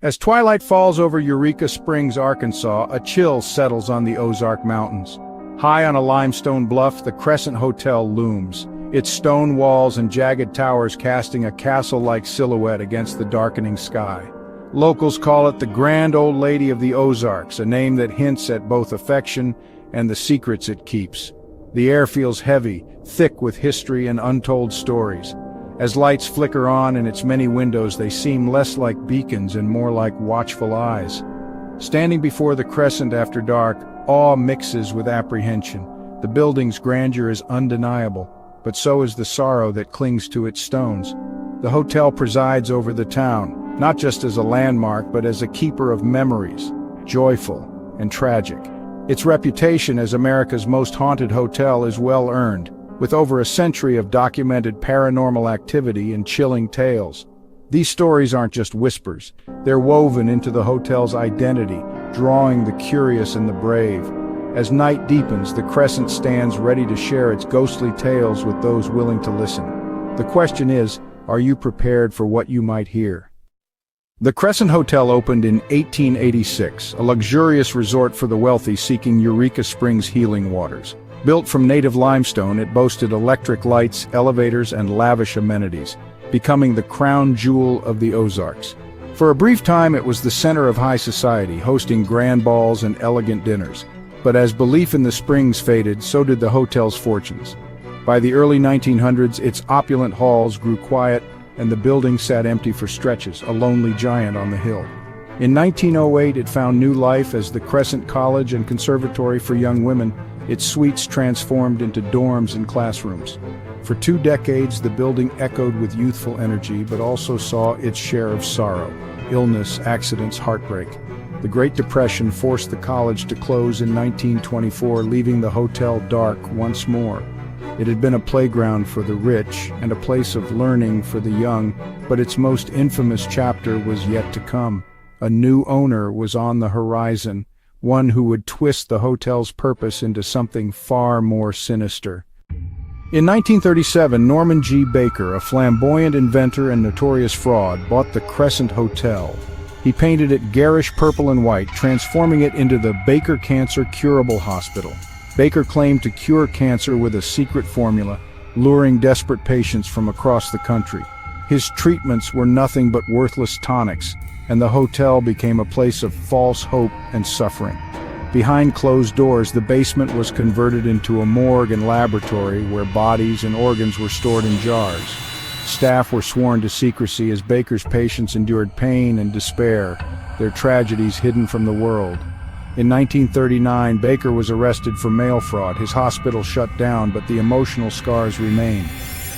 As twilight falls over Eureka Springs, Arkansas, a chill settles on the Ozark Mountains. High on a limestone bluff, the Crescent Hotel looms, its stone walls and jagged towers casting a castle-like silhouette against the darkening sky. Locals call it the Grand Old Lady of the Ozarks, a name that hints at both affection and the secrets it keeps. The air feels heavy, thick with history and untold stories. As lights flicker on in its many windows, they seem less like beacons and more like watchful eyes. Standing before the Crescent after dark, awe mixes with apprehension. The building's grandeur is undeniable, but so is the sorrow that clings to its stones. The hotel presides over the town, not just as a landmark, but as a keeper of memories, joyful and tragic. Its reputation as America's most haunted hotel is well earned, with over a century of documented paranormal activity and chilling tales. These stories aren't just whispers, they're woven into the hotel's identity, drawing the curious and the brave. As night deepens, the Crescent stands ready to share its ghostly tales with those willing to listen. The question is, are you prepared for what you might hear? The Crescent Hotel opened in 1886, a luxurious resort for the wealthy seeking Eureka Springs healing waters. Built from native limestone, it boasted electric lights, elevators, and lavish amenities, becoming the crown jewel of the Ozarks. For a brief time, it was the center of high society, hosting grand balls and elegant dinners. But as belief in the springs faded, so did the hotel's fortunes. By the early 1900s, its opulent halls grew quiet, and the building sat empty for stretches, a lonely giant on the hill. In 1908, it found new life as the Crescent College and Conservatory for Young Women, its suites transformed into dorms and classrooms. For 2 decades, the building echoed with youthful energy, but also saw its share of sorrow, illness, accidents, heartbreak. The Great Depression forced the college to close in 1924, leaving the hotel dark once more. It had been a playground for the rich and a place of learning for the young, but its most infamous chapter was yet to come. A new owner was on the horizon, one who would twist the hotel's purpose into something far more sinister. In 1937, Norman G. Baker, a flamboyant inventor and notorious fraud, bought the Crescent Hotel. He painted it garish purple and white, transforming it into the Baker Cancer Curable Hospital. Baker claimed to cure cancer with a secret formula, luring desperate patients from across the country. His treatments were nothing but worthless tonics, and the hotel became a place of false hope and suffering. Behind closed doors, the basement was converted into a morgue and laboratory where bodies and organs were stored in jars. Staff were sworn to secrecy as Baker's patients endured pain and despair, their tragedies hidden from the world. In 1939, Baker was arrested for mail fraud. His hospital shut down, but the emotional scars remained.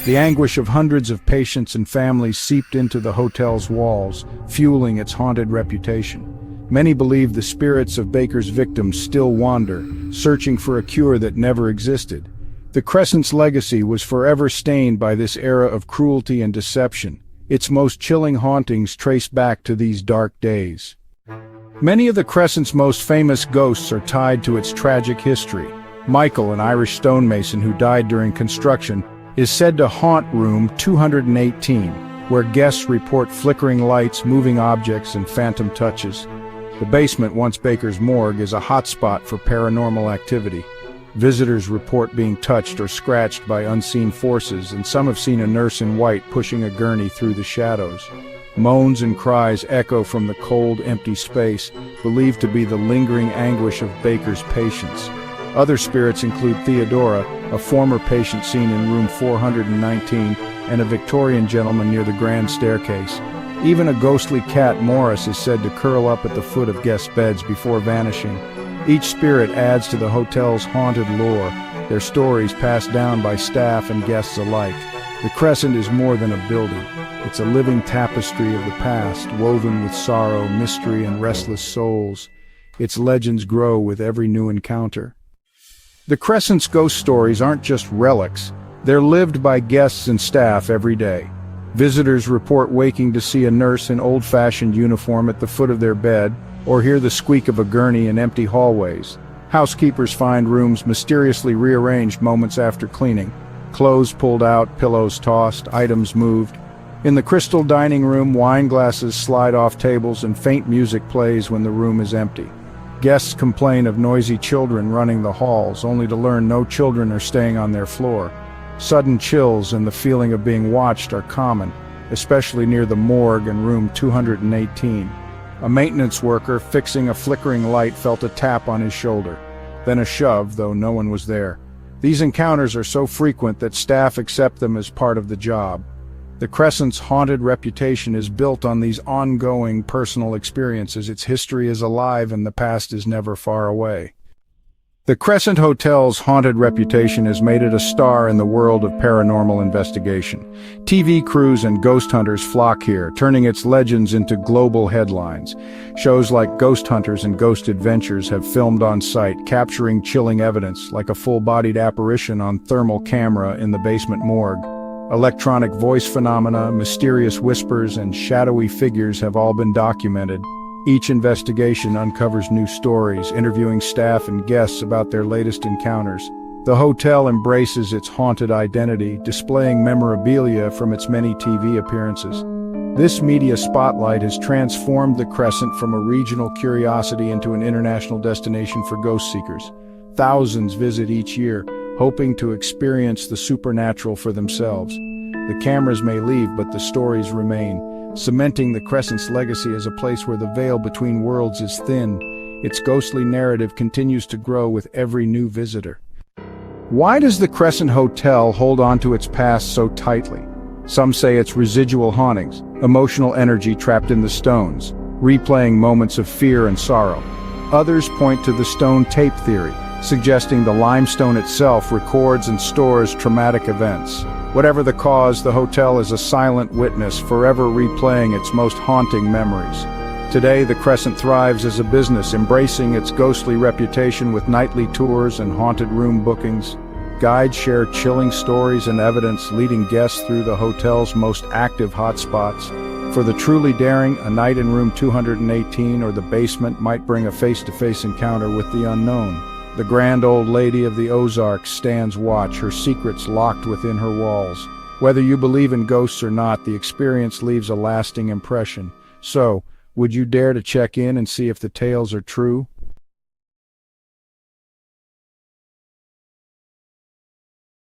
The anguish of hundreds of patients and families seeped into the hotel's walls, fueling its haunted reputation. Many believe the spirits of Baker's victims still wander, searching for a cure that never existed. The Crescent's legacy was forever stained by this era of cruelty and deception. Its most chilling hauntings trace back to these dark days. Many of the Crescent's most famous ghosts are tied to its tragic history. Michael, an Irish stonemason who died during construction, is said to haunt room 218, where guests report flickering lights, moving objects, and phantom touches. The basement, once Baker's morgue, is a hotspot for paranormal activity. Visitors report being touched or scratched by unseen forces, and some have seen a nurse in white pushing a gurney through the shadows. Moans and cries echo from the cold, empty space, believed to be the lingering anguish of Baker's patients. Other spirits include Theodora, a former patient seen in room 419, and a Victorian gentleman near the grand staircase. Even a ghostly cat, Morris, is said to curl up at the foot of guest beds before vanishing. Each spirit adds to the hotel's haunted lore, their stories passed down by staff and guests alike. The Crescent is more than a building. It's a living tapestry of the past, woven with sorrow, mystery, and restless souls. Its legends grow with every new encounter. The Crescent's ghost stories aren't just relics, they're lived by guests and staff every day. Visitors report waking to see a nurse in old-fashioned uniform at the foot of their bed, or hear the squeak of a gurney in empty hallways. Housekeepers find rooms mysteriously rearranged moments after cleaning. Clothes pulled out, pillows tossed, items moved. In the crystal dining room, wine glasses slide off tables and faint music plays when the room is empty. Guests complain of noisy children running the halls, only to learn no children are staying on their floor. Sudden chills and the feeling of being watched are common, especially near the morgue and room 218. A maintenance worker fixing a flickering light felt a tap on his shoulder, then a shove, though no one was there. These encounters are so frequent that staff accept them as part of the job. The Crescent's haunted reputation is built on these ongoing personal experiences. Its history is alive and the past is never far away. The Crescent Hotel's haunted reputation has made it a star in the world of paranormal investigation. TV crews and ghost hunters flock here, turning its legends into global headlines. Shows like Ghost Hunters and Ghost Adventures have filmed on site, capturing chilling evidence, like a full-bodied apparition on thermal camera in the basement morgue. Electronic voice phenomena, mysterious whispers, and shadowy figures have all been documented. Each investigation uncovers new stories, interviewing staff and guests about their latest encounters. The hotel embraces its haunted identity, displaying memorabilia from its many TV appearances. This media spotlight has transformed the Crescent from a regional curiosity into an international destination for ghost seekers. Thousands visit each year, hoping to experience the supernatural for themselves. The cameras may leave, but the stories remain, cementing the Crescent's legacy as a place where the veil between worlds is thin. Its ghostly narrative continues to grow with every new visitor. Why does the Crescent Hotel hold on to its past so tightly? Some say it's residual hauntings, emotional energy trapped in the stones, replaying moments of fear and sorrow. Others point to the stone tape theory, suggesting the limestone itself records and stores traumatic events. Whatever the cause, the hotel is a silent witness, forever replaying its most haunting memories. Today, the Crescent thrives as a business, embracing its ghostly reputation with nightly tours and haunted room bookings. Guides share chilling stories and evidence, leading guests through the hotel's most active hotspots. For the truly daring, a night in room 218 or the basement might bring a face-to-face encounter with the unknown. The grand old lady of the Ozarks stands watch, her secrets locked within her walls. Whether you believe in ghosts or not, the experience leaves a lasting impression. So, would you dare to check in and see if the tales are true?